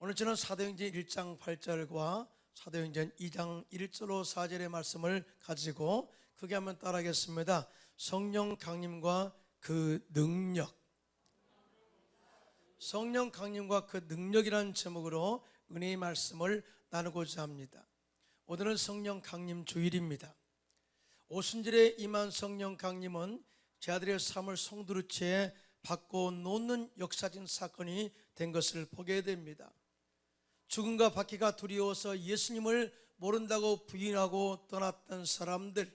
오늘 저는 사도행전 1장 8절과 사도행전 2장 1절로 4절의 말씀을 가지고 크게 한번 따라하겠습니다. 성령 강림과 그 능력. 성령 강림과 그 능력이라는 제목으로 은혜의 말씀을 나누고자 합니다. 오늘은 성령 강림 주일입니다. 오순절에 임한 성령 강림은 제 아들의 삶을 송두리째 바꿔놓는 역사적인 사건이 된 것을 보게 됩니다. 죽음과 받기가 두려워서 예수님을 모른다고 부인하고 떠났던 사람들,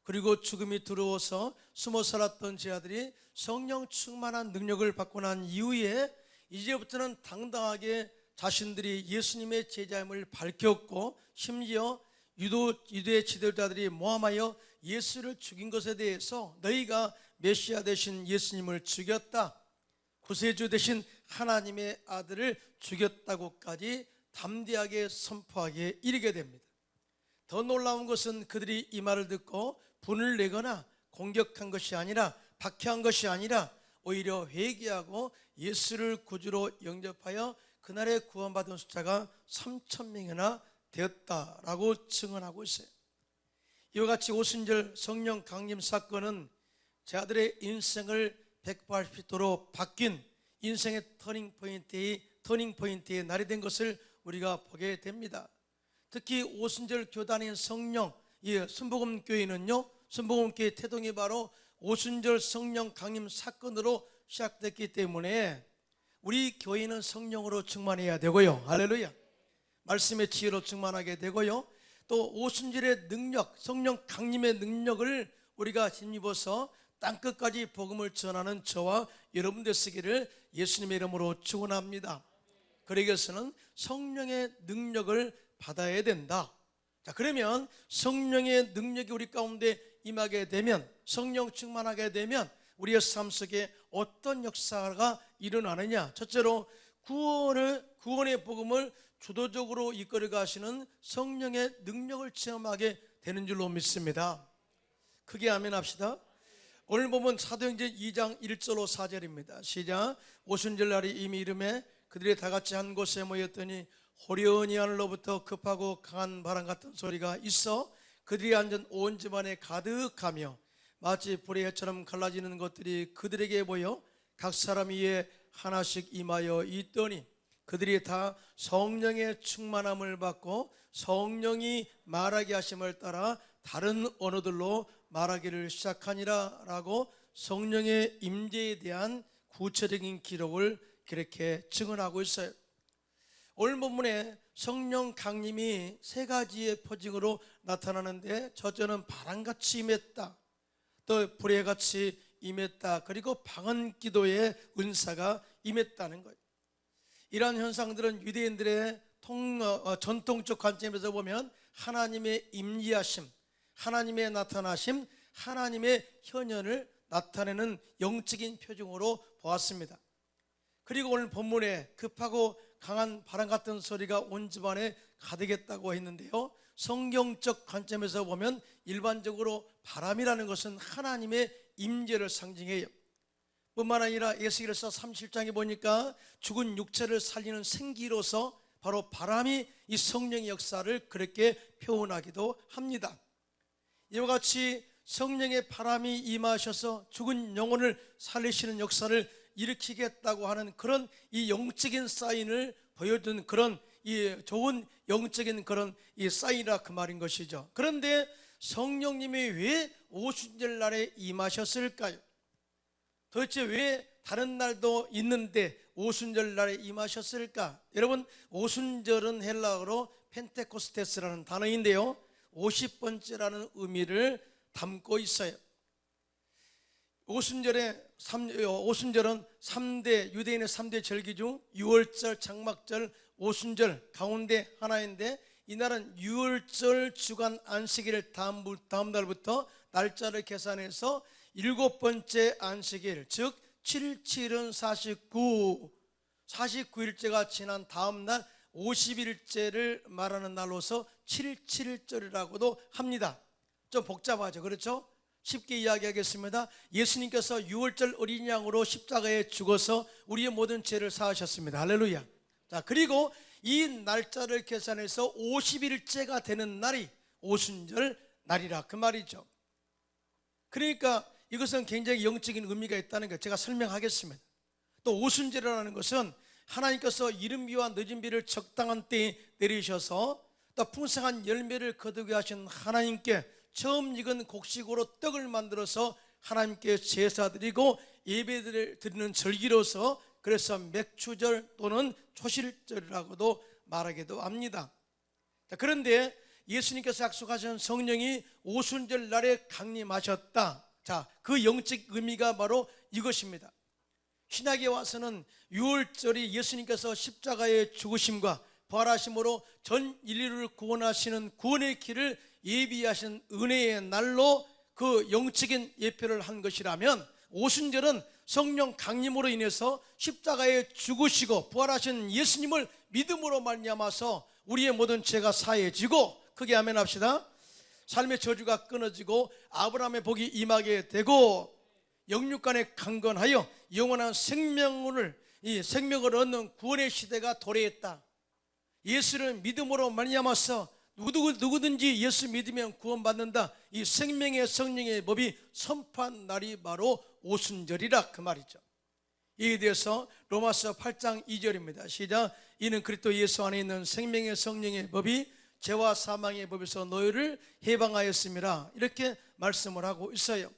그리고 죽음이 두려워서 숨어 살았던 제 아들이 성령 충만한 능력을 받고 난 이후에 이제부터는 당당하게 자신들이 예수님의 제자임을 밝혔고, 심지어 유대 지도자들이 모함하여 예수를 죽인 것에 대해서 너희가 메시아 되신 예수님을 죽였다, 구세주 되신 하나님의 아들을 죽였다고까지 담대하게 선포하게 이르게 됩니다. 더 놀라운 것은 그들이 이 말을 듣고 분을 내거나 공격한 것이 아니라, 박해한 것이 아니라 오히려 회개하고 예수를 구주로 영접하여 그날에 구원받은 숫자가 3,000명이나 되었다라고 증언하고 있어요. 이와 같이 오순절 성령 강림 사건은 제 아들의 인생을 180도로 바뀐 인생의 터닝포인트의 날이 된 것을 우리가 보게 됩니다. 특히 오순절 교단인 성령, 순복음교회는요, 순복음교회 태동이 바로 오순절 성령 강림 사건으로 시작됐기 때문에 우리 교회는 성령으로 충만해야 되고요, 할렐루야, 말씀의 지혜로 충만하게 되고요, 또 오순절의 능력, 성령 강림의 능력을 우리가 힘입어서 땅끝까지 복음을 전하는 저와 여러분 되시기를 예수님의 이름으로 축원합니다. 그러기 위해서는 성령의 능력을 받아야 된다. 자, 그러면 성령의 능력이 우리 가운데 임하게 되면, 성령 충만하게 되면 우리의 삶 속에 어떤 역사가 일어나느냐? 첫째로 구원의 복음을 주도적으로 이끌어 가시는 성령의 능력을 체험하게 되는 줄로 믿습니다. 크게 아멘 합시다. 오늘 보면 사도행전 2장 1절로 4절입니다. 시작. 오순절 날이 이미 이름에 그들이 다 같이 한 곳에 모였더니 호련히 하늘로부터 급하고 강한 바람 같은 소리가 있어 그들이 앉은 온 집안에 가득하며 마치 불의 해처럼 갈라지는 것들이 그들에게 보여 각 사람 위에 하나씩 임하여 있더니 그들이 다 성령의 충만함을 받고 성령이 말하게 하심을 따라 다른 언어들로 말하기를 시작하니라 라고 성령의 임재에 대한 구체적인 기록을 그렇게 증언하고 있어요. 오늘 본문에 성령 강림이 세 가지의 표징으로 나타나는데, 첫째는 바람같이 임했다, 또 불의같이 임했다, 그리고 방언 기도의 은사가 임했다는 거예요. 이러한 현상들은 유대인들의 전통적 관점에서 보면 하나님의 임재하심, 하나님의 나타나심, 하나님의 현현을 나타내는 영적인 표징으로 보았습니다. 그리고 오늘 본문에 급하고 강한 바람 같은 소리가 온 집안에 가득했다고 했는데요, 성경적 관점에서 보면 일반적으로 바람이라는 것은 하나님의 임재를 상징해요. 뿐만 아니라 에스겔서 37장에 보니까 죽은 육체를 살리는 생기로서 바로 바람이 이 성령의 역사를 그렇게 표현하기도 합니다. 이와 같이 성령의 바람이 임하셔서 죽은 영혼을 살리시는 역사를 일으키겠다고 하는 그런 이 영적인 사인을 보여준 그런 이 좋은 영적인 그런 이 사인이라 그 말인 것이죠. 그런데 성령님이 왜 오순절 날에 임하셨을까요? 도대체 왜 다른 날도 있는데 오순절 날에 임하셨을까? 여러분, 오순절은 헬라어로 펜테코스테스라는 단어인데요, 50번째라는 의미를 담고 있어요. 오순절은 3대 유대인의 3대 절기 중 유월절, 장막절, 오순절 가운데 하나인데, 이날은 유월절 주간 안식일 다음 날부터 날짜를 계산해서 7번째 안식일, 즉 77은 49일째가 지난 다음 날 50일째를 말하는 날로서 77절이라고도 합니다. 좀 복잡하죠, 그렇죠? 쉽게 이야기하겠습니다. 예수님께서 유월절 어린 양으로 십자가에 죽어서 우리의 모든 죄를 사하셨습니다. 할렐루야. 자, 그리고 이 날짜를 계산해서 50일째가 되는 날이 오순절 날이라 그 말이죠. 그러니까 이것은 굉장히 영적인 의미가 있다는 것 제가 설명하겠습니다. 또 오순절이라는 것은 하나님께서 이른 비와 늦은 비를 적당한 때에 내리셔서 또 풍성한 열매를 거두게 하신 하나님께 처음 익은 곡식으로 떡을 만들어서 하나님께 제사드리고 예배를 드리는 절기로서 그래서 맥추절 또는 초실절이라고도 말하기도 합니다. 그런데 예수님께서 약속하신 성령이 오순절 날에 강림하셨다. 자, 그 영적 의미가 바로 이것입니다. 신약에 와서는 유월절이 예수님께서 십자가의 죽으심과 부활하심으로 전 인류를 구원하시는 구원의 길을 예비하신 은혜의 날로 그 영적인 예표를 한 것이라면, 오순절은 성령 강림으로 인해서 십자가에 죽으시고 부활하신 예수님을 믿음으로 말미암아서 우리의 모든 죄가 사해지고, 크게 아멘 합시다. 삶의 저주가 끊어지고 아브라함의 복이 임하게 되고 영육간에 강건하여 영원한 생명을 얻는 구원의 시대가 도래했다. 예수를 믿음으로 말미암아서 누구든지 예수 믿으면 구원받는다. 이 생명의 성령의 법이 선포한 날이 바로 오순절이라 그 말이죠. 이에 대해서 로마서 8장 2절입니다. 시작. 이는 그리스도 예수 안에 있는 생명의 성령의 법이 죄와 사망의 법에서 너희를 해방하였음이라, 이렇게 말씀을 하고 있어요.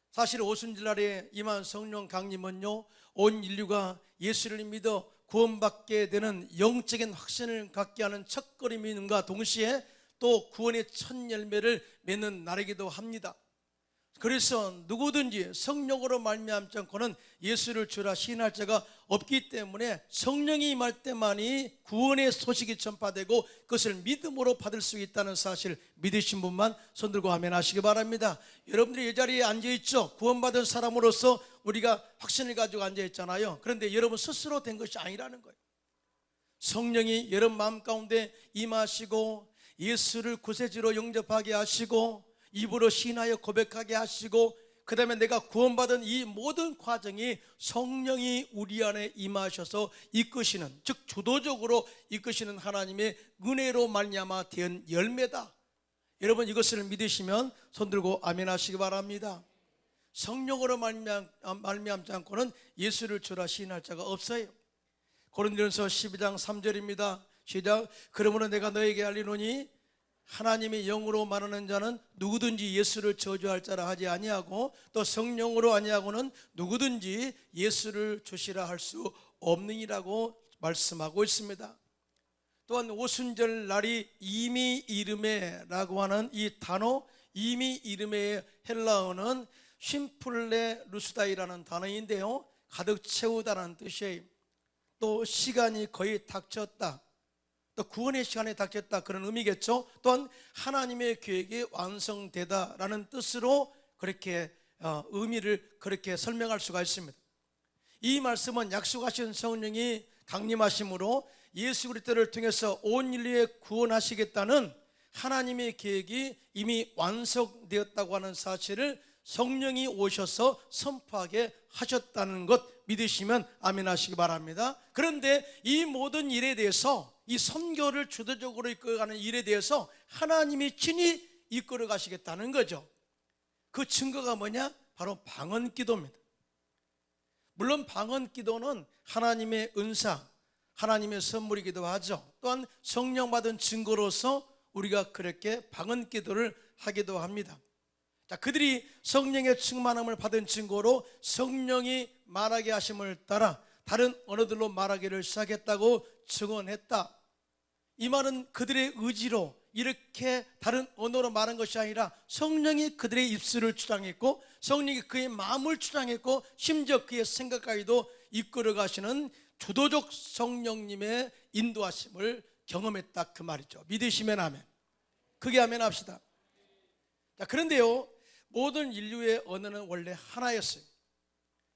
사실 오순절날에 임한 성령 강림은요, 온 인류가 예수를 믿어 구원받게 되는 영적인 확신을 갖게 하는 첫걸음임과 동시에 또 구원의 첫 열매를 맺는 날이기도 합니다. 그래서 누구든지 성령으로 말미암지 않고는 예수를 주라 시인할 자가 없기 때문에 성령이 임할 때만이 구원의 소식이 전파되고 그것을 믿음으로 받을 수 있다는 사실 믿으신 분만 손들고 아멘 하시기 바랍니다. 여러분들이 이 자리에 앉아있죠. 구원받은 사람으로서 우리가 확신을 가지고 앉아있잖아요. 그런데 여러분 스스로 된 것이 아니라는 거예요. 성령이 여러분 마음 가운데 임하시고 예수를 구세주로 영접하게 하시고 입으로 시인하여 고백하게 하시고 그 다음에 내가 구원받은 이 모든 과정이 성령이 우리 안에 임하셔서 이끄시는, 즉 주도적으로 이끄시는 하나님의 은혜로 말미암아 된 열매다. 여러분 이것을 믿으시면 손들고 아멘 하시기 바랍니다. 성령으로 말미암지 않고는 예수를 주라 시인할 자가 없어요. 고린도전서 12장 3절입니다. 시작. 그러므로 내가 너에게 알리노니 하나님의 영으로 말하는 자는 누구든지 예수를 저주할 자라 하지 아니하고 또 성령으로 아니하고는 누구든지 예수를 주시라 할 수 없느니라고 말씀하고 있습니다. 또한 오순절 날이 이미 이름에라고 하는 이 단어, 이미 이름의 헬라어는 심플레 루스다이라는 단어인데요, 가득 채우다라는 뜻이에요. 또 시간이 거의 닥쳤다, 또 구원의 시간에 닥쳤다, 그런 의미겠죠. 또한 하나님의 계획이 완성되다라는 뜻으로 그렇게 의미를 그렇게 설명할 수가 있습니다. 이 말씀은 약속하신 성령이 강림하심으로 예수 그리스도를 통해서 온 인류에 구원하시겠다는 하나님의 계획이 이미 완성되었다고 하는 사실을 성령이 오셔서 선포하게 하셨다는 것 믿으시면 아멘 하시기 바랍니다. 그런데 이 모든 일에 대해서, 이 선교를 주도적으로 이끌어가는 일에 대해서 하나님이 친히 이끌어 가시겠다는 거죠. 그 증거가 뭐냐? 바로 방언기도입니다. 물론 방언기도는 하나님의 은사, 하나님의 선물이기도 하죠. 또한 성령 받은 증거로서 우리가 그렇게 방언기도를 하기도 합니다. 자, 그들이 성령의 충만함을 받은 증거로 성령이 말하게 하심을 따라 다른 언어들로 말하기를 시작했다고 증언했다. 이 말은 그들의 의지로 이렇게 다른 언어로 말한 것이 아니라 성령이 그들의 입술을 주장했고 성령이 그의 마음을 주장했고 심지어 그의 생각까지도 이끌어 가시는 주도적 성령님의 인도하심을 경험했다 그 말이죠. 믿으시면 아멘. 크게 아멘 합시다. 자, 그런데요, 모든 인류의 언어는 원래 하나였어요.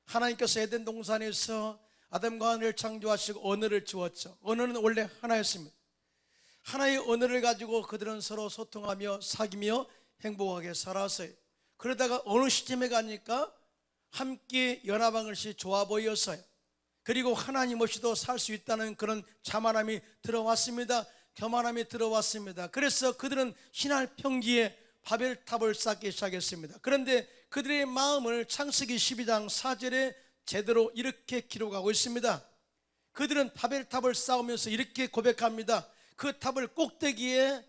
하나님께서 에덴 동산에서 아담과 하와를 창조하시고 언어를 주었죠. 언어는 원래 하나였습니다. 하나의 언어를 가지고 그들은 서로 소통하며 사귀며 행복하게 살았어요. 그러다가 어느 시점에 가니까 함께 연합한 것이 좋아 보였어요. 그리고 하나님 없이도 살 수 있다는 그런 자만함이 들어왔습니다. 교만함이 들어왔습니다. 그래서 그들은 신할 평지에 바벨탑을 쌓기 시작했습니다. 그런데 그들의 마음을 창세기 12장 4절에 제대로 이렇게 기록하고 있습니다. 그들은 바벨탑을 쌓으면서 이렇게 고백합니다. 그 탑의 꼭대기를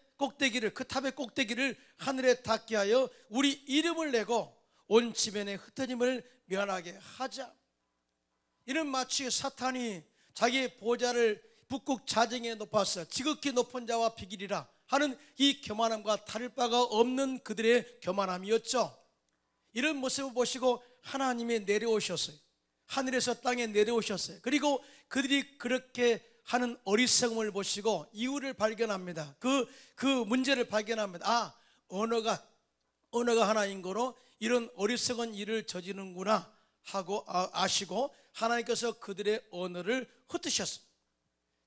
하늘에 닿게 하여 우리 이름을 내고 온 지면에 흩어짐을 면하게 하자. 이는 마치 사탄이 자기의 보좌를 북극 자정에 높아서 지극히 높은 자와 비기리라 하는 이 교만함과 다를 바가 없는 그들의 교만함이었죠. 이런 모습을 보시고 하나님이 내려오셨어요. 하늘에서 땅에 내려오셨어요. 그리고 그들이 그렇게 하는 어리석음을 보시고 이유를 발견합니다. 그 문제를 발견합니다. 언어가 하나인 거로 이런 어리석은 일을 저지르는구나 하고 아시고 하나님께서 그들의 언어를 흩으셨습니다.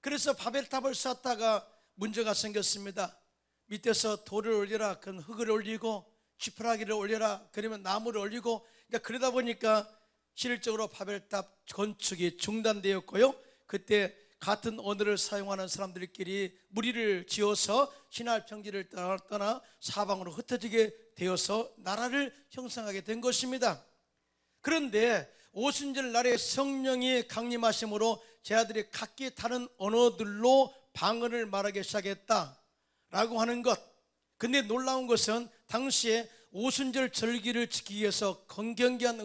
그래서 바벨탑을 쌓다가 문제가 생겼습니다. 밑에서 돌을 올려라, 그런 흙을 올리고 지푸라기를 올려라, 그러면 나무를 올리고, 그러다 보니까 실질적으로 바벨탑 건축이 중단되었고요. 그때 같은 언어를 사용하는 사람들끼리 무리를 지어서 신할 평지를 떠나 사방으로 흩어지게 되어서 나라를 형성하게 된 것입니다. 그런데 오순절 날에 성령이 강림하심으로 제 아들이 각기 다른 언어들로 방언을 말하기 시작했다라고 하는 것. 근데 놀라운 것은 당시에 오순절 절기를 지키기 위해서 건경기한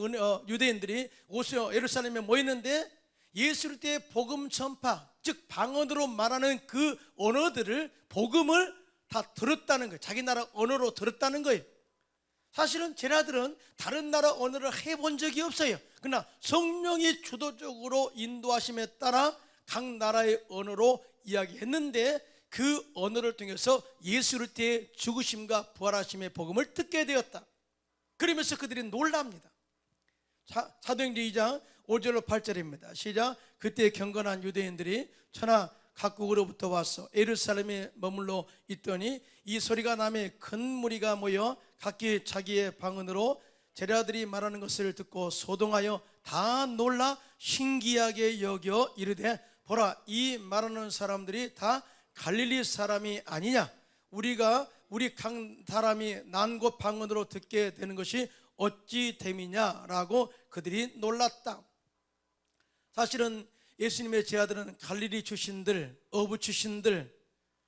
유대인들이 예루살렘에 모였는데 예수 때의 복음 전파, 즉 방언으로 말하는 그 언어들을, 복음을 다 들었다는 거예요. 자기 나라 언어로 들었다는 거예요. 사실은 쟤네들은 다른 나라 언어를 해본 적이 없어요. 그러나 성령이 주도적으로 인도하심에 따라 각 나라의 언어로 이야기했는데 그 언어를 통해서 예수 그리스도의 죽으심과 부활하심의 복음을 듣게 되었다. 그러면서 그들이 놀랍니다. 사도행전 2장 5절로 8절입니다. 시작. 그때 경건한 유대인들이 천하 각국으로부터 와서 예루살렘에 머물러 있더니 이 소리가 나매 큰 무리가 모여 각기 자기의 방언으로 제자들이 말하는 것을 듣고 소동하여 다 놀라 신기하게 여겨 이르되 보라, 이 말하는 사람들이 다 갈릴리 사람이 아니냐? 우리 각 사람이 난 곳 방언으로 듣게 되는 것이 어찌 됨이냐라고 그들이 놀랐다. 사실은 예수님의 제자들은 갈릴리 출신들, 어부 출신들,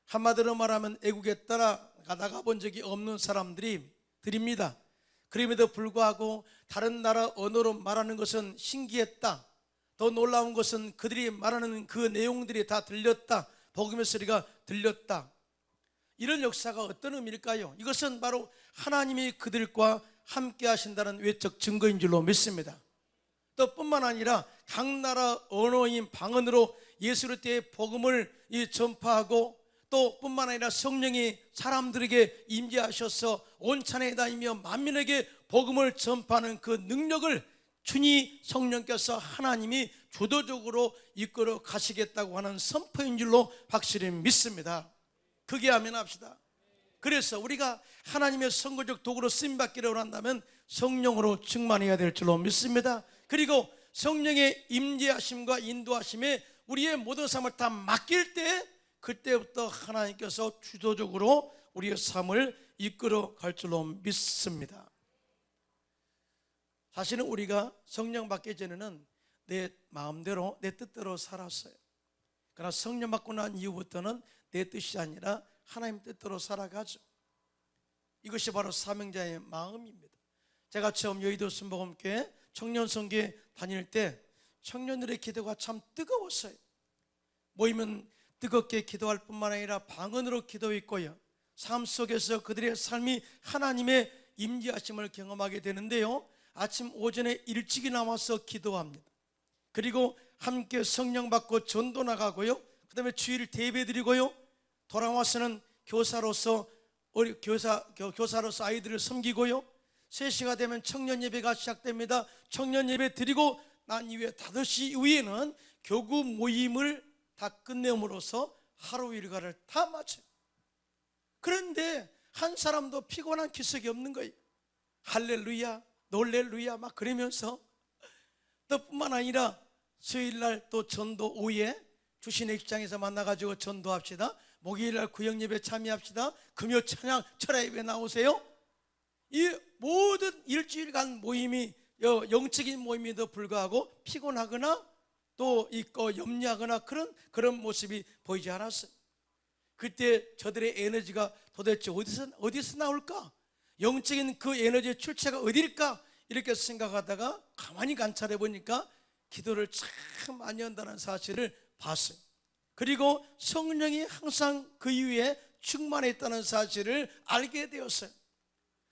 한마디로 말하면 애국에 따라 나가본 적이 없는 사람들입니다. 그럼에도 불구하고 다른 나라 언어로 말하는 것은 신기했다. 더 놀라운 것은 그들이 말하는 그 내용들이 다 들렸다. 복음의 소리가 들렸다. 이런 역사가 어떤 의미일까요? 이것은 바로 하나님이 그들과 함께 하신다는 외적 증거인 줄로 믿습니다. 또 뿐만 아니라 각 나라 언어인 방언으로 예수 그리스도의 복음을 전파하고, 또 뿐만 아니라 성령이 사람들에게 임재하셔서 온 찬에 다니며 만민에게 복음을 전파하는 그 능력을 주니 성령께서 하나님이 주도적으로 이끌어 가시겠다고 하는 선포인 줄로 확실히 믿습니다. 그게 아멘 합시다. 그래서 우리가 하나님의 선거적 도구로 쓰임받기를 원한다면 성령으로 충만해야 될 줄로 믿습니다. 그리고 성령의 임재하심과 인도하심에 우리의 모든 삶을 다 맡길 때, 그때부터 하나님께서 주도적으로 우리의 삶을 이끌어 갈 줄로 믿습니다. 사실은 우리가 성령 받기 전에는 내 마음대로, 내 뜻대로 살았어요. 그러나 성령 받고 난 이후부터는 내 뜻이 아니라 하나님 뜻대로 살아가죠. 이것이 바로 사명자의 마음입니다. 제가 처음 여의도 순복음교회 청년선교회 다닐 때 청년들의 기도가 참 뜨거웠어요. 모이면 뜨겁게 기도할 뿐만 아니라 방언으로 기도했고요, 삶 속에서 그들의 삶이 하나님의 임재하심을 경험하게 되는데요, 아침 오전에 일찍이 나와서 기도합니다. 그리고 함께 성령 받고 전도 나가고요, 그 다음에 주일 예배 드리고요, 돌아와서는 교사로서 아이들을 섬기고요, 3시가 되면 청년 예배가 시작됩니다. 청년 예배 드리고 난 이후에 5시 이후에는 교구 모임을 다 끝내므로써 하루 일과를 다 마쳐요. 그런데 한 사람도 피곤한 기색이 없는 거예요. 할렐루야, 놀렐루야 막 그러면서, 또 뿐만 아니라 수요일날 또 전도 오후에 주신의 직장에서 만나가지고 전도합시다. 목요일날 구역예배 참여합시다. 금요 찬양 철야예배 나오세요. 이 모든 일주일간 모임이 영적인 모임에도 불구하고 피곤하거나 또 있고 염려하거나 그런 모습이 보이지 않았어요. 그때 저들의 에너지가 도대체 어디서 나올까? 영적인 그 에너지의 출처가 어디일까? 이렇게 생각하다가 가만히 관찰해 보니까 기도를 참 많이 한다는 사실을 봤어요. 그리고 성령이 항상 그 이후에 충만해 있다는 사실을 알게 되었어요.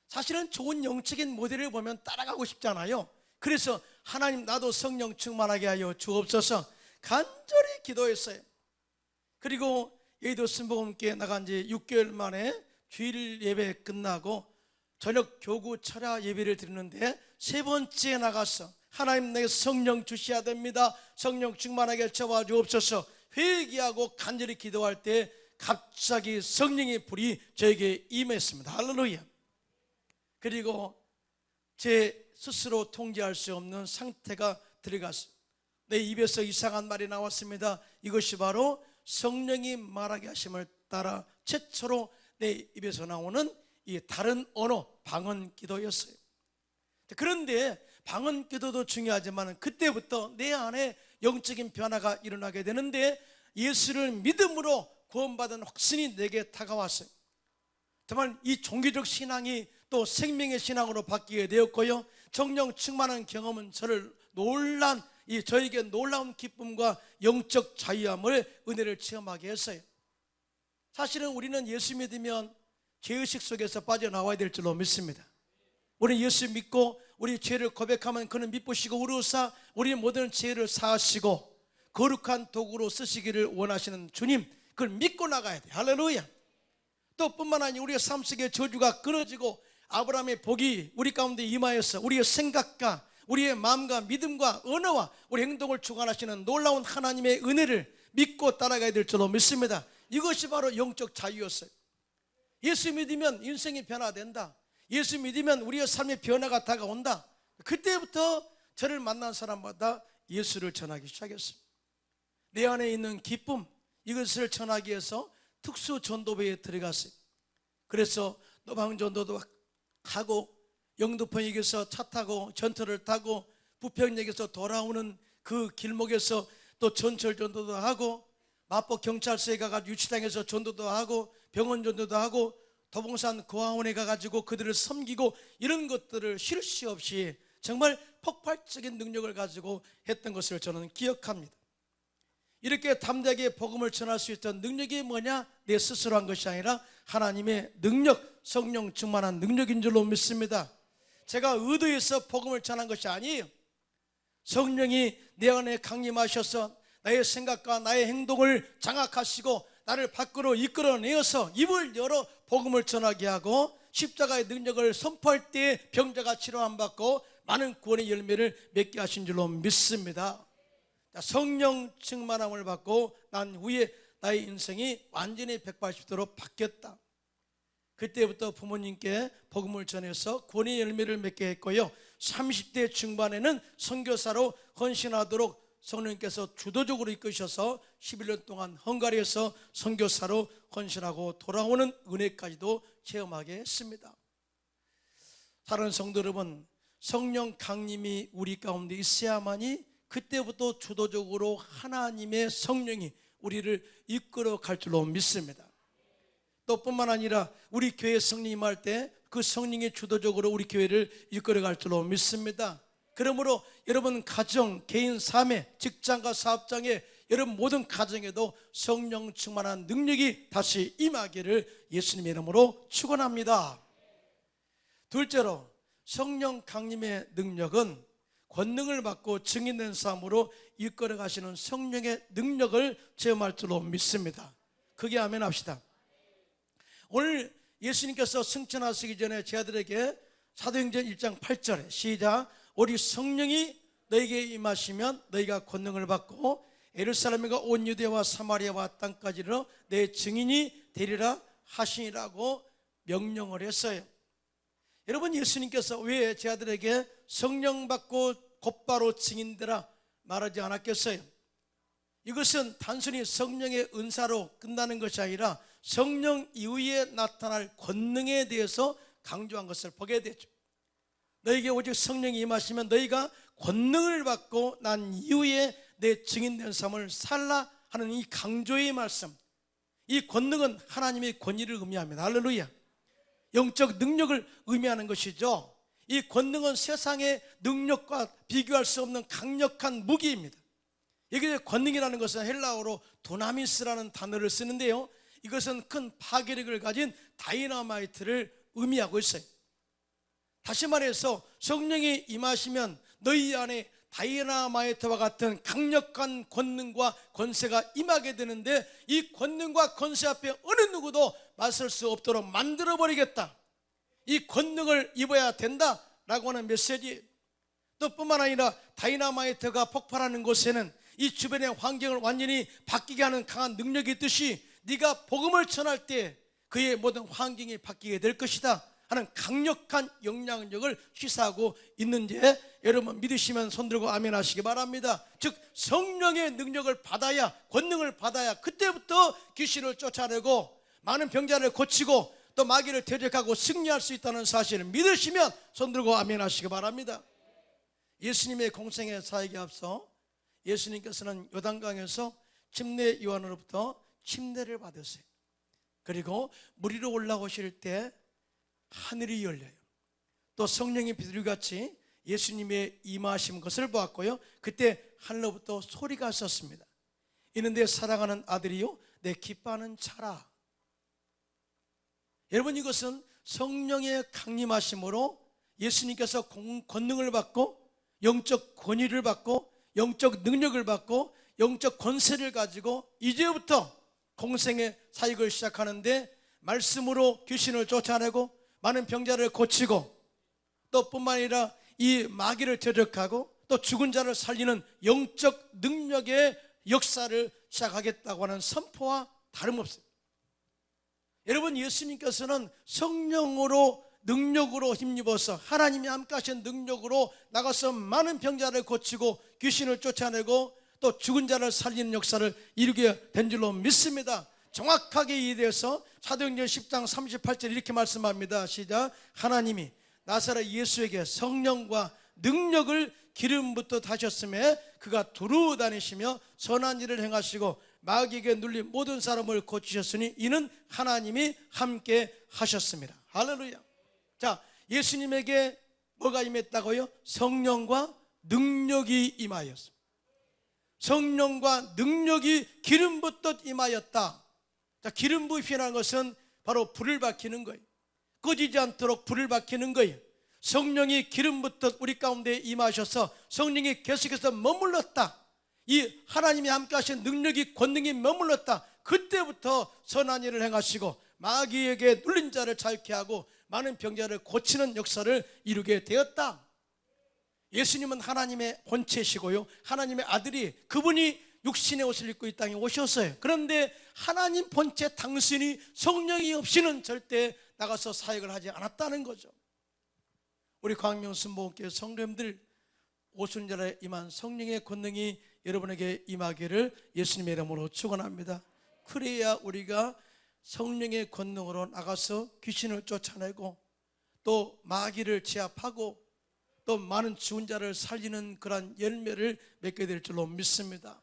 사실은 좋은 영적인 모델을 보면 따라가고 싶잖아요. 그래서 하나님 나도 성령 충만하게 하여 주옵소서 간절히 기도했어요. 그리고 여의도 순복음교회 나간 지 6개월 만에 주일 예배 끝나고 저녁 교구 철야 예배를 드리는데 세 번째에 나가서 하나님 내게 성령 주셔야 됩니다. 성령 충만하게 채워 주옵소서 회개하고 간절히 기도할 때 갑자기 성령의 불이 저에게 임했습니다. 할렐루야. 그리고 제 스스로 통제할 수 없는 상태가 들어갔어요. 내 입에서 이상한 말이 나왔습니다. 이것이 바로 성령이 말하게 하심을 따라 최초로 내 입에서 나오는 이 다른 언어 방언 기도였어요. 그런데 방언 기도도 중요하지만 그때부터 내 안에 영적인 변화가 일어나게 되는데 예수를 믿음으로 구원받은 확신이 내게 다가왔어요. 정말 이 종교적 신앙이 또 생명의 신앙으로 바뀌게 되었고요. 성령 충만한 경험은 저에게 놀라운 기쁨과 영적 자유함을 은혜를 체험하게 했어요. 사실은 우리는 예수 믿으면 죄의식 속에서 빠져나와야 될 줄로 믿습니다. 우리 예수 믿고 우리 죄를 고백하면 그는 미쁘시고 의로우사 우리의 모든 죄를 사하시고 거룩한 도구로 쓰시기를 원하시는 주님, 그걸 믿고 나가야 돼. 할렐루야. 또 뿐만 아니라 우리의 삶 속에 저주가 끊어지고 아브라함의 복이 우리 가운데 임하여서 우리의 생각과 우리의 마음과 믿음과 언어와 우리 행동을 주관하시는 놀라운 하나님의 은혜를 믿고 따라가야 될 줄로 믿습니다. 이것이 바로 영적 자유였어요. 예수 믿으면 인생이 변화된다. 예수 믿으면 우리의 삶의 변화가 다가온다. 그때부터 저를 만난 사람마다 예수를 전하기 시작했어요. 내 안에 있는 기쁨, 이것을 전하기 위해서 특수 전도부에 들어갔어요. 그래서 노방전도도 하고 영등포역에서 차 타고 전철을 타고 부평역에서 돌아오는 그 길목에서 또 전철 전도도 하고 마포 경찰서에 가가지고 유치장에서 전도도 하고 병원 전도도 하고 도봉산 고아원에 가가지고 그들을 섬기고 이런 것들을 쉴 새 없이 정말 폭발적인 능력을 가지고 했던 것을 저는 기억합니다. 이렇게 담대하게 복음을 전할 수 있던 능력이 뭐냐? 내 스스로 한 것이 아니라 하나님의 능력, 성령 충만한 능력인 줄로 믿습니다. 제가 의도해서 복음을 전한 것이 아니에요. 성령이 내 안에 강림하셔서 나의 생각과 나의 행동을 장악하시고 나를 밖으로 이끌어내어서 입을 열어 복음을 전하게 하고 십자가의 능력을 선포할 때 병자가 치료함 받고 많은 구원의 열매를 맺게 하신 줄로 믿습니다. 성령 충만함을 받고 난 후에 나의 인생이 완전히 180도로 바뀌었다. 그때부터 부모님께 복음을 전해서 구원의 열매를 맺게 했고요. 30대 중반에는 선교사로 헌신하도록 성령님께서 주도적으로 이끄셔서 11년 동안 헝가리에서 선교사로 헌신하고 돌아오는 은혜까지도 체험하게 했습니다. 사랑하는 성도 여러분, 성령 강림이 우리 가운데 있어야만이 그때부터 주도적으로 하나님의 성령이 우리를 이끌어 갈 줄로 믿습니다. 또 뿐만 아니라 우리 교회 성령님할 때 그 성령이 주도적으로 우리 교회를 이끌어 갈 줄로 믿습니다. 그러므로 여러분 가정, 개인 삶에, 직장과 사업장에, 여러분 모든 가정에도 성령 충만한 능력이 다시 임하기를 예수님의 이름으로 축원합니다. 둘째로 성령 강림의 능력은 권능을 받고 증인된 삶으로 이끌어 가시는 성령의 능력을 체험할 줄로 믿습니다. 크게 아멘 합시다. 오늘 예수님께서 승천하시기 전에 제 아들에게 사도행전 1장 8절에 시작, 우리 성령이 너에게 임하시면 너희가 권능을 받고 예루살렘과 온 유대와 사마리아와 땅까지로 내 증인이 되리라 하시니라고 명령을 했어요. 여러분, 예수님께서 왜 제 아들에게 성령 받고 곧바로 증인되라, 말하지 않았겠어요? 이것은 단순히 성령의 은사로 끝나는 것이 아니라 성령 이후에 나타날 권능에 대해서 강조한 것을 보게 되죠. 너에게 오직 성령이 임하시면 너희가 권능을 받고 난 이후에 내 증인된 삶을 살라 하는 이 강조의 말씀, 이 권능은 하나님의 권위를 의미합니다. 할렐루야. 영적 능력을 의미하는 것이죠. 이 권능은 세상의 능력과 비교할 수 없는 강력한 무기입니다. 이게 권능이라는 것은 헬라어로 도나미스라는 단어를 쓰는데요, 이것은 큰 파괴력을 가진 다이너마이트를 의미하고 있어요. 다시 말해서 성령이 임하시면 너희 안에 다이너마이트와 같은 강력한 권능과 권세가 임하게 되는데, 이 권능과 권세 앞에 어느 누구도 맞설 수 없도록 만들어버리겠다, 이 권능을 입어야 된다라고 하는 메시지. 또 뿐만 아니라 다이너마이트가 폭발하는 곳에는 이 주변의 환경을 완전히 바뀌게 하는 강한 능력이 있듯이 네가 복음을 전할 때 그의 모든 환경이 바뀌게 될 것이다 하는 강력한 영향력을 시사하고 있는지 여러분 믿으시면 손들고 아멘 하시기 바랍니다. 즉 성령의 능력을 받아야, 권능을 받아야 그때부터 귀신을 쫓아내고 많은 병자를 고치고 또 마귀를 대적하고 승리할 수 있다는 사실을 믿으시면 손들고 아멘 하시기 바랍니다. 예수님의 공생의 사역에 앞서 예수님께서는 요단강에서 침례 요한으로부터 침례를 받으세요. 그리고 물 위로 올라오실 때 하늘이 열려요. 또 성령이 비둘기같이 예수님의 임하신 것을 보았고요, 그때 하늘로부터 소리가 있었습니다. 이는 내 사랑하는 아들이요 내 기뻐하는 자라. 여러분, 이것은 성령의 강림하심으로 예수님께서 권능을 받고 영적 권위를 받고 영적 능력을 받고 영적 권세를 가지고 이제부터 공생의 사역을 시작하는데, 말씀으로 귀신을 쫓아내고 많은 병자를 고치고 또 뿐만 아니라 이 마귀를 대적하고 또 죽은 자를 살리는 영적 능력의 역사를 시작하겠다고 하는 선포와 다름없습니다. 여러분, 예수님께서는 성령으로 능력으로 힘입어서 하나님이 함께 하신 능력으로 나가서 많은 병자를 고치고 귀신을 쫓아내고 또 죽은 자를 살리는 역사를 이루게 된 줄로 믿습니다. 정확하게 이해돼서 사도행전 10장 38절 이렇게 말씀합니다. 시작. 하나님이 나사렛 예수에게 성령과 능력을 기름부터 다셨음에 그가 두루 다니시며 선한 일을 행하시고 마귀에게 눌린 모든 사람을 고치셨으니 이는 하나님이 함께 하셨습니다. 할렐루야. 자, 예수님에게 뭐가 임했다고요? 성령과 능력이 임하였습니다. 성령과 능력이 기름 붓듯 임하였다. 자, 기름 부으시라는 것은 바로 불을 밝히는 거예요. 꺼지지 않도록 불을 밝히는 거예요. 성령이 기름 붓듯 우리 가운데 임하셔서 성령이 계속해서 머물렀다. 이 하나님이 함께 하신 능력이, 권능이 머물렀다. 그때부터 선한 일을 행하시고 마귀에게 눌린 자를 자유케 하고 많은 병자를 고치는 역사를 이루게 되었다. 예수님은 하나님의 본체시고요, 하나님의 아들이, 그분이 육신의 옷을 입고 이 땅에 오셨어요. 그런데 하나님 본체 당신이 성령이 없이는 절대 나가서 사역을 하지 않았다는 거죠. 우리 광명 순복음교회 성도님들, 오순절에 임한 성령의 권능이 여러분에게 임하기를 예수님의 이름으로 축원합니다. 그래야 우리가 성령의 권능으로 나가서 귀신을 쫓아내고 또 마귀를 제압하고 또 많은 죽은 자를 살리는 그러한 열매를 맺게 될 줄로 믿습니다.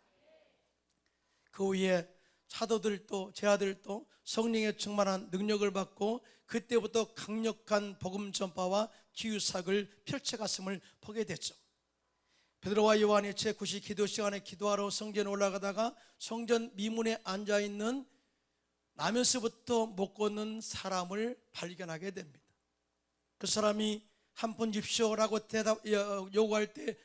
그 후에 사도들도 제자들도 성령의 충만한 능력을 받고 그때부터 강력한 복음 전파와 치유사역을 펼쳐갔음을 보게 됐죠. 베드로와 요한이 제9시 기도 시간에 기도하러 성전에 올라가다가 성전 미문에 앉아있는 나면서부터 못 걷는 사람을 발견하게 됩니다. 그 사람이 한 푼 줍시오라고 요구할 때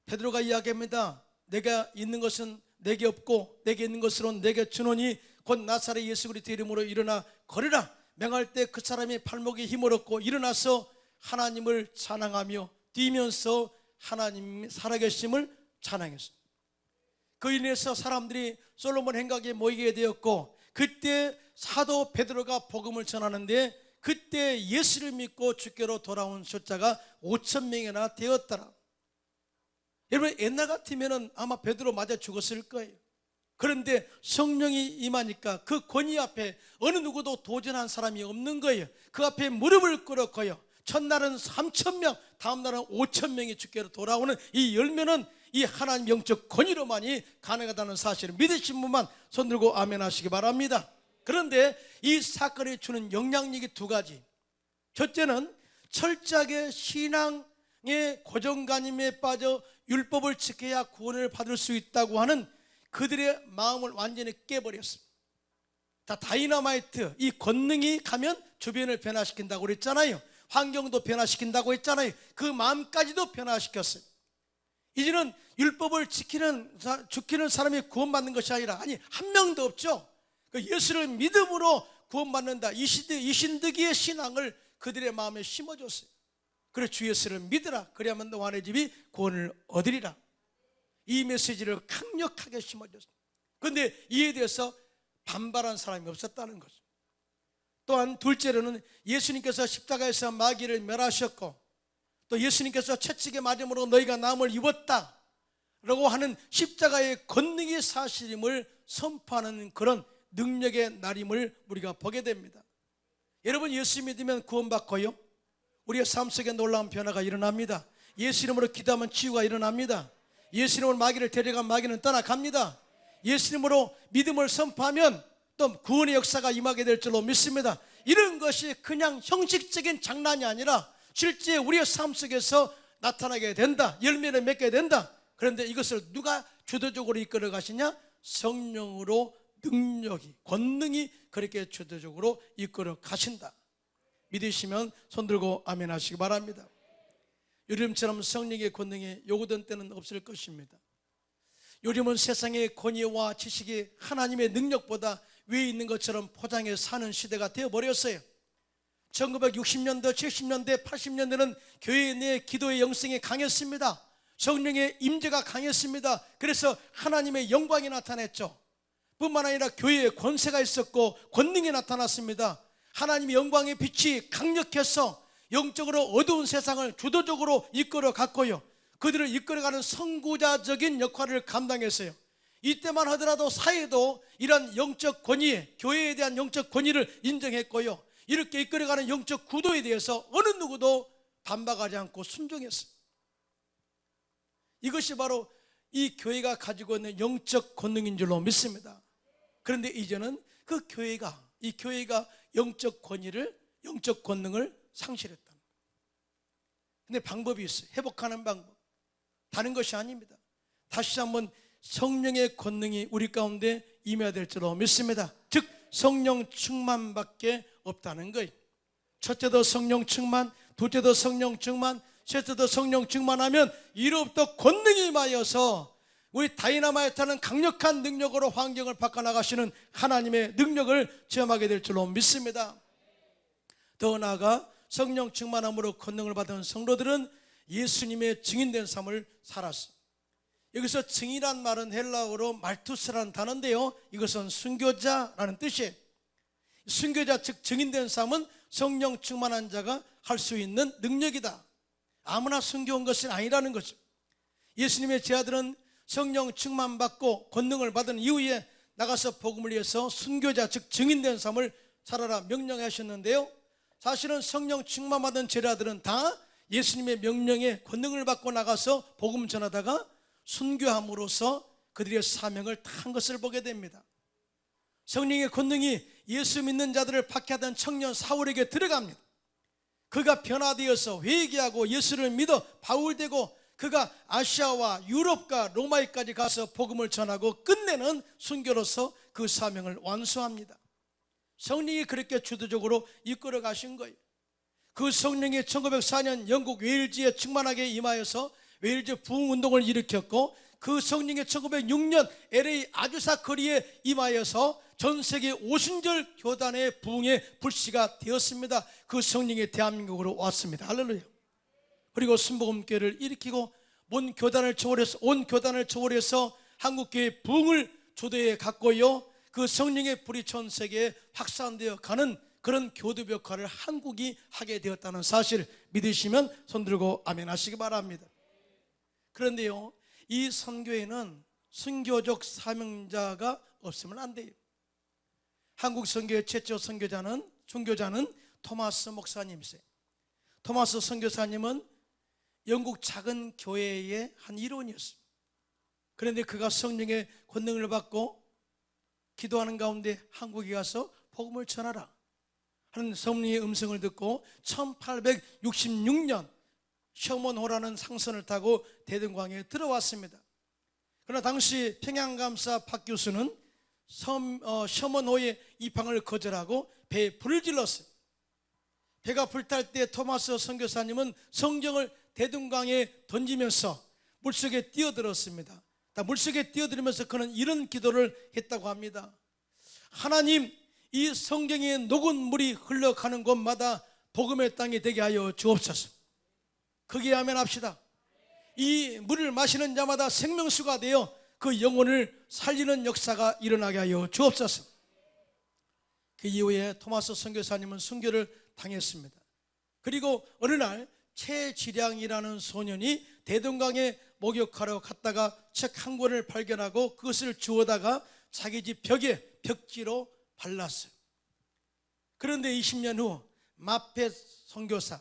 베드로가 이야기합니다. 내가 있는 것은 내게 없고 내게 있는 것으로는 내게 주노니 곧 나사렛 예수 그리스도 이름으로 일어나 걸으라. 명할 때 그 사람이 발목에 힘을 얻고 일어나서 하나님을 찬양하며 뛰면서 하나님 살아계심을 찬양했습니다. 그 인해서 사람들이 솔로몬 행각에 모이게 되었고, 그때 사도 베드로가 복음을 전하는데 그때 예수를 믿고 주께로 돌아온 숫자가 5,000명이나 되었더라. 여러분 옛날 같으면 아마 베드로 맞아 죽었을 거예요. 그런데 성령이 임하니까 그 권위 앞에 어느 누구도 도전한 사람이 없는 거예요. 그 앞에 무릎을 꿇었고요. 첫날은 3,000명, 다음 날은 5,000명이 주께로 돌아오는 이 열매는 이 하나님 영적 권위로만이 가능하다는 사실을 믿으신 분만 손들고 아멘 하시기 바랍니다. 그런데 이 사건이 주는 영향력이 두 가지. 첫째는 철저하게 신앙의 고정관념에 빠져 율법을 지켜야 구원을 받을 수 있다고 하는 그들의 마음을 완전히 깨버렸습니다. 다 다이너마이트, 이 권능이 가면 주변을 변화시킨다고 그랬잖아요. 환경도 변화시킨다고 했잖아요. 그 마음까지도 변화시켰어요. 이제는 율법을 지키는 사람이 구원받는 것이 아니라, 아니 한 명도 없죠. 그 예수를 믿음으로 구원받는다, 이 신득이의 신앙을 그들의 마음에 심어줬어요. 그래 주 예수를 믿으라, 그래야만 너와 집이 구원을 얻으리라, 이 메시지를 강력하게 심어줬어요. 그런데 이에 대해서 반발한 사람이 없었다는 거죠. 또한 둘째로는 예수님께서 십자가에서 마귀를 멸하셨고, 또 예수님께서 채찍에 맞음으로 너희가 남을 입었다 라고 하는 십자가의 권능이 사실임을 선포하는 그런 능력의 날임을 우리가 보게 됩니다. 여러분, 예수 믿으면 구원받고요, 우리의 삶 속에 놀라운 변화가 일어납니다. 예수 이름으로 기도하면 치유가 일어납니다. 예수 이름으로 마귀를 데려간 마귀는 떠나갑니다. 예수 이름으로 믿음을 선포하면 또 구원의 역사가 임하게 될 줄로 믿습니다. 이런 것이 그냥 형식적인 장난이 아니라 실제 우리의 삶 속에서 나타나게 된다, 열매를 맺게 된다. 그런데 이것을 누가 주도적으로 이끌어 가시냐? 성령으로 능력이, 권능이 그렇게 주도적으로 이끌어 가신다. 믿으시면 손들고 아멘 하시기 바랍니다. 요즘처럼 성령의 권능이 요구된 때는 없을 것입니다. 요즘은 세상의 권위와 지식이 하나님의 능력보다 위에 있는 것처럼 포장해 사는 시대가 되어버렸어요. 1960년대, 70년대, 80년대는 교회 내 기도의 영성이 강했습니다. 성령의 임재가 강했습니다. 그래서 하나님의 영광이 나타났죠. 뿐만 아니라 교회에 권세가 있었고 권능이 나타났습니다. 하나님의 영광의 빛이 강력해서 영적으로 어두운 세상을 주도적으로 이끌어 갔고요, 그들을 이끌어가는 선구자적인 역할을 감당했어요. 이때만 하더라도 사회도 이런 영적 권위, 교회에 대한 영적 권위를 인정했고요, 이렇게 이끌어가는 영적 구도에 대해서 어느 누구도 반박하지 않고 순종했어요. 이것이 바로 이 교회가 가지고 있는 영적 권능인 줄로 믿습니다. 그런데 이제는 그 교회가, 이 교회가 영적 권위를, 영적 권능을 상실했다. 근데 방법이 있어요. 회복하는 방법. 다른 것이 아닙니다. 다시 한번 성령의 권능이 우리 가운데 임해야 될 줄로 믿습니다. 즉 성령 충만밖에 없다는 거예요. 첫째도 성령 충만, 둘째도 성령 충만, 셋째도 성령 충만하면 이로부터 권능이 임하여서 우리 다이나마이트는 강력한 능력으로 환경을 바꿔나가시는 하나님의 능력을 체험하게 될 줄로 믿습니다. 더 나아가 성령 충만함으로 권능을 받은 성도들은 예수님의 증인된 삶을 살았어요. 여기서 증인이란 말은 헬라어로 말투스라는 단어인데요, 이것은 순교자라는 뜻이에요. 순교자, 즉 증인된 삶은 성령 충만한 자가 할 수 있는 능력이다. 아무나 순교한 것은 아니라는 거죠. 예수님의 제자들은 성령 충만받고 권능을 받은 이후에 나가서 복음을 위해서 순교자, 즉 증인된 삶을 살아라 명령하셨는데요, 사실은 성령 충만받은 제자들은 다 예수님의 명령에 권능을 받고 나가서 복음 전하다가 순교함으로써 그들의 사명을 다한 것을 보게 됩니다. 성령의 권능이 예수 믿는 자들을 박해하던 청년 사울에게 들어갑니다. 그가 변화되어서 회개하고 예수를 믿어 바울되고 그가 아시아와 유럽과 로마에까지 가서 복음을 전하고 끝내는 순교로서 그 사명을 완수합니다. 성령이 그렇게 주도적으로 이끌어 가신 거예요. 그 성령이 1904년 영국 웨일즈에 충만하게 임하여서 웨일즈 부흥운동을 일으켰고, 그 성령이 1906년 LA 아주사 거리에 임하여서 전 세계 오순절 교단의 부흥의 불씨가 되었습니다. 그 성령이 대한민국으로 왔습니다. 할렐루야. 그리고 순복음교회를 일으키고 온 교단을 초월해서 한국교회 부흥을 주도해 갔고요, 그 성령의 불이 전 세계에 확산되어 가는 그런 교두보 역할을 한국이 하게 되었다는 사실 믿으시면 손들고 아멘 하시기 바랍니다. 그런데요, 이 선교에는 선교적 사명자가 없으면 안 돼요. 한국 선교의 최초 선교자는 토마스 목사님이세요. 토마스 선교사님은 영국 작은 교회의 한 일원이었어요. 그런데 그가 성령의 권능을 받고 기도하는 가운데 한국에 가서 복음을 전하라 하는 성령의 음성을 듣고 1866년 셔먼호라는 상선을 타고 대동강에 들어왔습니다. 그러나 당시 평양감사 박 교수는 셔먼호의 입항을 거절하고 배에 불을 질렀어요. 배가 불탈 때 토마스 선교사님은 성경을 대동강에 던지면서 물속에 뛰어들었습니다. 물속에 뛰어들면서 그는 이런 기도를 했다고 합니다. 하나님, 이 성경에 녹은 물이 흘러가는 곳마다 복음의 땅이 되게 하여 주옵소서. 거기에 아멘 합시다. 이 물을 마시는 자마다 생명수가 되어 그 영혼을 살리는 역사가 일어나게 하여 주옵소서. 그 이후에 토마스 선교사님은 순교를 당했습니다. 그리고 어느 날 최지량이라는 소년이 대동강에 목욕하러 갔다가 책 한 권을 발견하고 그것을 주워다가 자기 집 벽에 벽지로 발랐어요. 그런데 20년 후 마펫 선교사,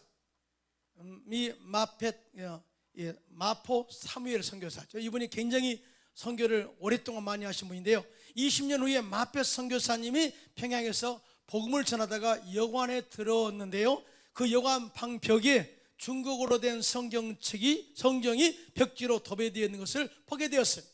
마포 사무엘 선교사죠. 이분이 굉장히 선교를 오랫동안 많이 하신 분인데요, 20년 후에 마펫 선교사님이 평양에서 복음을 전하다가 여관에 들어왔는데요, 그 여관 방 벽에 중국어로 된 성경이 벽지로 도배되어 있는 것을 보게 되었어요.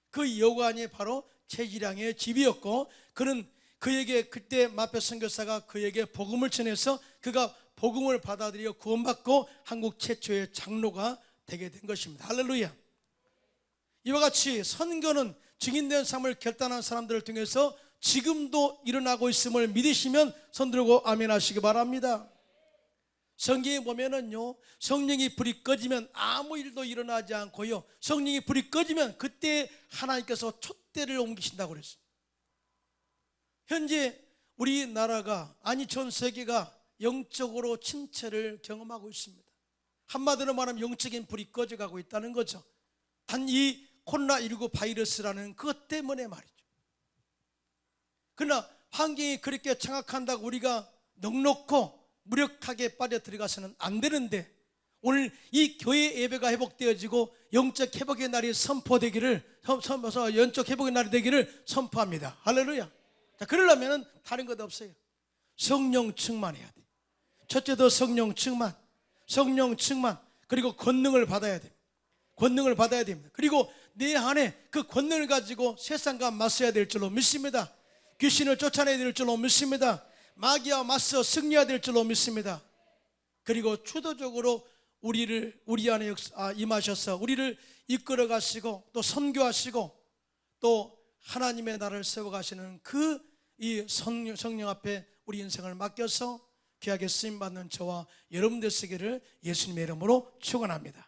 그 여관이 바로 최지량의 집이었고, 그는 그에게 그때 마펫 선교사가 그에게 복음을 전해서 그가 복음을 받아들여 구원받고 한국 최초의 장로가 되게 된 것입니다. 할렐루야. 이와 같이 선교는 증인된 삶을 결단한 사람들을 통해서 지금도 일어나고 있음을 믿으시면 손 들고 아멘 하시기 바랍니다. 성경에 보면은요, 성령이 불이 꺼지면 아무 일도 일어나지 않고요, 성령이 불이 꺼지면 그때 하나님께서 촛대를 옮기신다고 그랬어요. 현재 우리나라가, 아니 전 세계가 영적으로 침체를 경험하고 있습니다. 한마디로 말하면 영적인 불이 꺼져가고 있다는 거죠. 단 이 코로나19 바이러스라는 그것 때문에 말이죠. 그러나 환경이 그렇게 장악한다고 우리가 넉넉고 무력하게 빠져들어가서는 안 되는데, 오늘 이 교회 예배가 회복되어지고 영적 회복의 날이 선포되기를, 영적 회복의 날이 되기를 선포합니다. 할렐루야. 자, 그러려면 다른 것 없어요. 성령 충만해야 돼. 첫째도 성령 충만, 그리고 권능을 받아야 돼. 권능을 받아야 됩니다. 그리고 내 안에 그 권능을 가지고 세상과 맞서야 될 줄로 믿습니다. 귀신을 쫓아내야 될 줄로 믿습니다. 마귀와 맞서 승리해야 될 줄로 믿습니다. 그리고 주도적으로 우리 안에 임하셔서 우리를 이끌어 가시고 또 선교하시고 또 하나님의 나라를 세워가시는 이 성령 앞에 우리 인생을 맡겨서 귀하게 쓰임받는 저와 여러분들 되시기를 예수님의 이름으로 축원합니다.